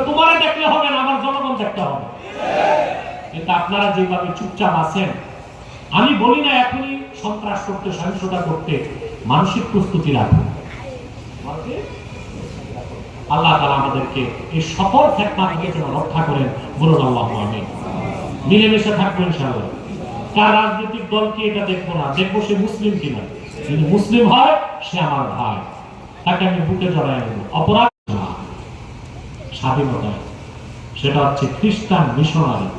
তোমারে দেখলে হবে না, আমার জনগণ দেখতে হবে। কিন্তু আপনারা যেভাবে চুপচাপ আছেন, আমি বলি না এখনই সন্ত্রাস করতে, সহিংসতা করতে, মানসিক প্রস্তুতি রাখুন। আল্লাহ তাআলা আমাদেরকে এই সকল ফিতনা থেকে যেন রক্ষা করেন, বলুন আল্লাহুম্মা আমিন। মিলেমিশে থাকবো ইনশাআল্লাহ। কার রাজনৈতিক দলকে এটা দেখবো না, দেখবো সে মুসলিম কিনা। যদি মুসলিম হয় সে আমার ভাই, তাকে আমি বুকে জড়াই নেব। অপরাধ স্বাধীনতা, সেটা হচ্ছে খ্রিস্টান মিশনারি।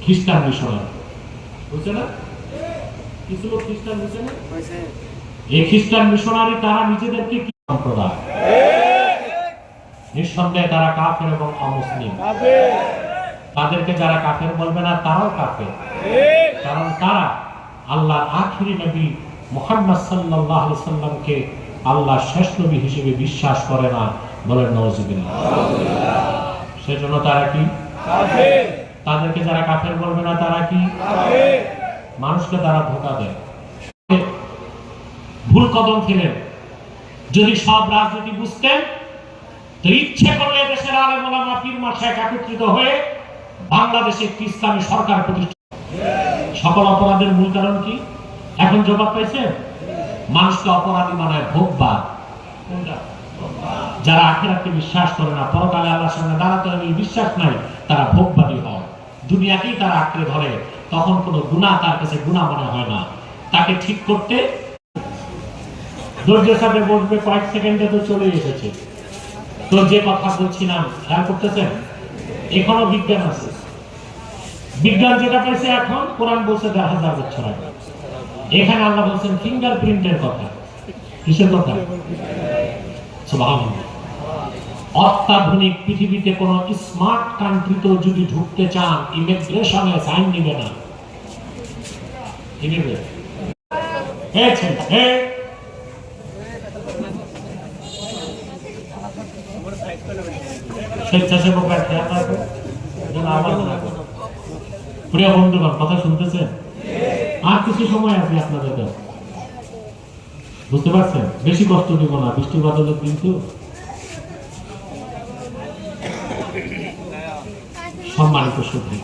খ্রিস্টান মিশনারি বুঝছে না? কিছু লোক খ্রিস্টান মিশনারি, এই খ্রিস্টান মিশনারি তারা নিজেদেরকে কি সম্প্রদায়, নিঃসন্দেহে তারা কাফের এবং অমুসলিম। তাদেরকে যারা কাফের বলবে না তারাও কাফের, কারণ তারা আল্লাহর আখিরি নবী মুহাম্মদ সাল্লাল্লাহু আলাইহি সাল্লামকে আল্লাহর শেষ নবী হিসেবে বিশ্বাস করে না। বলেন নাউযুবিল্লাহ। সেজন্য তারা কি কাফের। তাদেরকে যারা কাফের বলবে না তারা কি কাফের। মানুষকে তারা ধোঁকা দেয়, ভুল কদম ফেলেন। যদি সব রাজনীতি বুঝতেন তো ইচ্ছে করলে দেশের আলেম ওলামা পীর মাশায়েখ একত্রিত হয়ে বাংলাদেশে একটি ইসলামী সরকার প্রতিষ্ঠা। সকল অপরাধের মূল কারণ কি? এখন জবাব পাইছেন? মানুষকে অপরাধী বানায় ভোগবাদ। যারা আখিরাতকে বিশ্বাস করে না, পরকালে আল্লাহর সামনে দাঁড়াতে হবে বিশ্বাস নাই, তারা ভোগবাদী হয়। দুনিয়াকেই তারা আঁকড়ে ধরে, তখন কোনো গুনাহ তার কাছে গুনাহ মনে হয় না। তাকে ঠিক করতে ধৈর্যের সাথে বসবে, কয়েক সেকেন্ডে তো চলে এসেছে। তো যে কথা বলছিলাম খেয়াল করতেছেন, এখনো বিজ্ঞান আছে। বিজ্ঞান যেটা পাইছে এখন, কোরআন বলছে 10,000 বছর আগে। এখানে আল্লাহ বলছেন ফিঙ্গারপ্রিন্টের কথা। কিসের কথা? সুবহানাল্লাহ। অত্যাধুনিক পৃথিবীতে কোন স্মার্ট কান্ট্রিতে যদি ঢুকতে চান, ইমিগ্রেশনে সাইন নিবে না। কি নিবে? স্বেচ্ছাসেবকরা খেয়াল রাখবে, যেন আওয়াজ না করে। প্রিয় বন্ধুগণ, কথা শুনতেছেন? আর কিছু সময় আছে আপনাদের কাছে, বুঝতে পারছেন? বেশি কষ্ট দিব না, বৃষ্টি বাদলের দিন তো। সম্মানিত সুধী,